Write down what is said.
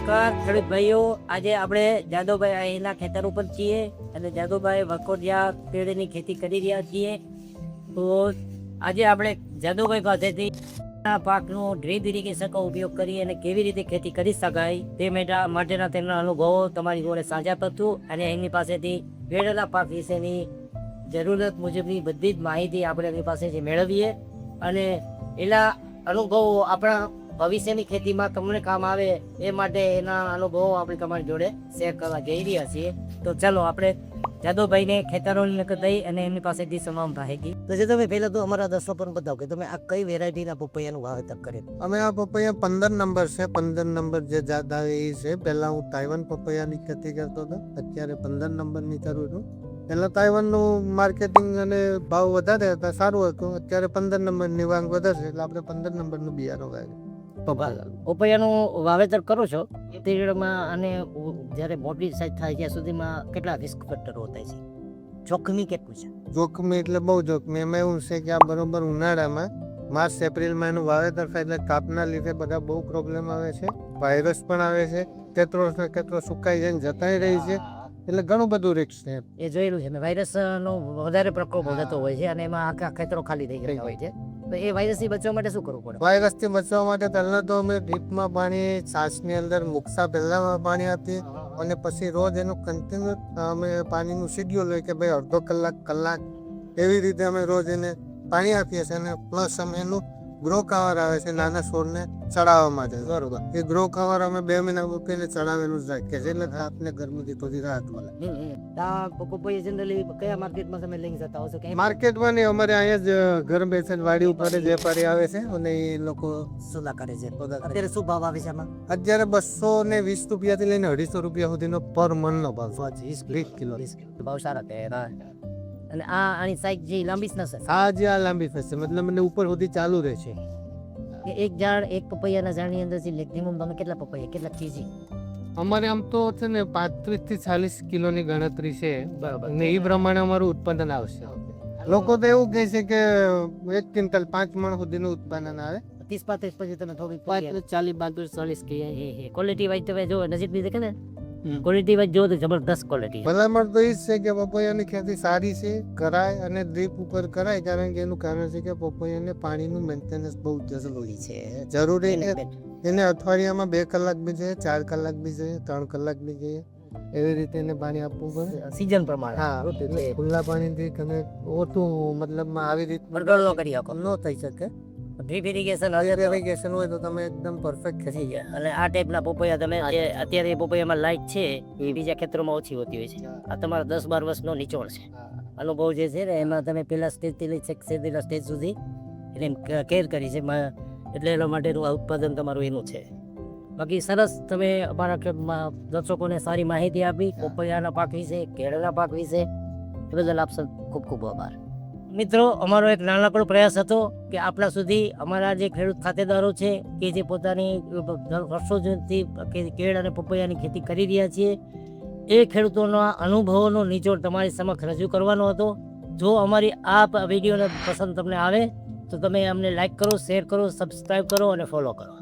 નમસ્કાર ખેડૂત ભાઈઓ, આજે આપણે જાદવભાઈ અહીંના ખેતર ઉપર છીએ અને જાદવભાઈ વકોડિયા કેળની ખેતી કરી રહ્યા છીએ. તો આજે આપણે જાદવભાઈ પાસેથી પાકનો ડ્રીપ ઇરિગેશનનો ઉપયોગ કરી અને કેવી રીતે ખેતી કરી શકાય તે માટેના તેમના અનુભવો તમારી જોડે સાંझा કરશું અને એમની પાસેથી કેળના પાક વિશેની જરૂરત મુજબની બધી જ માહિતી આપણે એમની પાસેથી મેળવીએ અને એના અનુભવો આપણા ભવિષ્યની ખેતીમાં તમને કામ આવે એ માટે એના અનુભવો આપણે તમારી જોડે શેર કરવા જઈ રહ્યા છીએ. તો ચાલો આપણે જાદવભાઈને ખેતરોની નકલ દઈ અને એમની પાસેથી તમામ માહિતી. તો જાદવભાઈ, પહેલા તો અમારા દર્શકો પણ બતાવો કે તમે આ કઈ વેરાયટીના પપૈયાનું વાવેતર કરે? અમે આ પપૈયા 15 નંબર છે. 15 નંબર જે જાત આવે એ છે. પહેલા હું તાઇવાન પપૈયાની ખેતી કરતો હતો, અત્યારે 15 નંબરની કરું છું. પહેલા તાઇવાનનું માર્કેટિંગ અને ભાવ વધારે હતા, સારું હતું. અત્યારે 15 નંબરની માંગ વધારે છે એટલે આપણે 15 નંબરનું બિયારણ વાવ્યું. પપૈયાનું વાવેતર કરો છો એ પીરિયડમાં અને જ્યારે મોટી સાઈઝ થાય ત્યાં સુધીમાં કેટલા રિસ્ક ફેક્ટરો થાય છે? જોખમી કેટલું છે? જોખમી એટલે બહુ જોખમી. એમાં એવું છે કે આ બરોબર ઉનાળામાં માર્ચ એપ્રિલમાં એનું વાવેતર થાય એટલે તાપના લીધે બધા બહુ પ્રોબ્લેમ આવે છે. વાયરસ પણ આવે છે, કેટલો સુકાઈ જઈને જતાય રહી છે, એટલે ઘણું બધું રિસ્ક છે. એ જોયેલું છે મેં. વાયરસનો વધારે પ્રકોપ થતો હોય છે અને એમાં આખા ખેતરો ખાલી થઈ ગયા હોય છે. તો એ વાયરસથી બચવા માટે શું કરવું પડે? વાયરસથી બચવા માટે પહેલા તો અમે ડ્રીપમાં પાણી, છાશની અંદર મુકસા પહેલાં પાણી આપીએ અને પછી રોજ એનું કન્ટિન્યુ અમે પાણીનું શેડ્યુલ હોય કે ભાઈ અડધો કલાક એવી રીતે અમે રોજ એને પાણી આપીએ છીએ. અને પ્લસ અમે એનું ગ્રો કવર આવે છે નાના છોડને ચડાવવા માટે. બરોબર, એ ગ્રો કવર અમે 2 મહિના મૂકીને ચડાવેલું જ રાખીએ છીએ એટલે આપને ગરમીથી થોડી રાહત મળે. પપૈયા જનરલી કયા માર્કેટમાં તમે લઈ જતા હશો? માર્કેટમાં નહીં, અમારે અહીંયા જ ઘર બેસીને વાડી ઉપર જ વેપારી આવે છે અને એ લોકો સોદા કરે છે. અત્યારે શું ભાવ આવે છે આમાં? અત્યારે 220 રૂપિયાથી લઈને 250 રૂપિયા સુધીનો પર મણનો ભાવ. 20 કિલો ભાવ સારા છે. અને આની સાઈઝ જે લાંબી થશે? હા, જે આ લાંબી થશે, મતલબ મને ઉપર સુધી ચાલુ રહે છે. એક ઝાડ, એક પપૈયાના ઝાડની અંદરથી મેક્સિમમ તમે કેટલા પપૈયા, કેટલા કેજી? અમારે આમ તો છે ને 35 થી 40 કિલોની ગણતરી છે. બરાબર, ને એ પ્રમાણે અમારું ઉત્પાદન આવશે. લોકો તો એવું કહે છે કે 1 ક્વિન્ટલ 5 મણ સુધીનું ઉત્પાદન આવે. 30-35 પછી તમે થોડી 40-42-40 કે ક્વોલિટી વાઇઝ તમે જો નજીક ની દેખે ને, ક્વોલિટી વાઇઝ જો તો જબરદસ્ત ક્વોલિટી. ભલામણ તો એ જ છે કે પપૈયાની ખેતી સારી છે, કરાય અને ડ્રીપ ઉપર કરાય. કારણ કે એનું કારણ છે કે પપૈયાને પાણીનું મેન્ટેનન્સ બહુ જરૂરી છે. જરૂરી એને અઠવાડિયામાં 2 કલાક બી જોઈએ, 4 કલાક બી જોઈએ, 3 કલાક બી જોઈએ. એવી રીતે એને પાણી આપવું પડે સીઝન પ્રમાણે. હા, ખુલ્લા પાણીથી તમે ઓછું મતલબમાં આવી રીતે બરગડો કરી શકો, ન થઈ શકે. ડ્રીપ ઇરિગેશન હોય તો તમે એકદમ પરફેક્ટ ખેતી જાય. અને આ ટાઈપના પપૈયા તમે અત્યારે પપૈયામાં લાઈટ છે એ બીજા ખેતરોમાં ઓછી હોતી હોય છે. આ તમારા 10-12 વર્ષનો નિચોડ છે. અનુભવ જે છે ને એમાં તમે પેલા સ્ટેજથી લઈ છેલ્લા સ્ટેજ સુધી એને કેર કરી છે એટલે એના માટેનું આ ઉત્પાદન તમારું એનું છે. બાકી સરસ, તમે અમારા દર્શકોને સારી માહિતી આપી પપૈયાના પાક વિશે, કેળના પાક વિશે. એ બદલ આપ ખૂબ ખૂબ આભાર. મિત્રો, અમારો એક નાનકડો પ્રયાસ હતો કે આપણા સુધી અમારા જે ખેડૂત ખાતેદારો છે કે જે પોતાની વર્ષો સુધી કેળ અને પપૈયાની ખેતી કરી રહ્યા છીએ એ ખેડૂતોના અનુભવોનો નિચોડ તમારી સમક્ષ રજૂ કરવાનો હતો. જો અમારી આ વિડીયોને પસંદ તમને આવે તો તમે અમને લાઈક કરો, શેર કરો, સબસ્ક્રાઈબ કરો અને ફોલો કરો.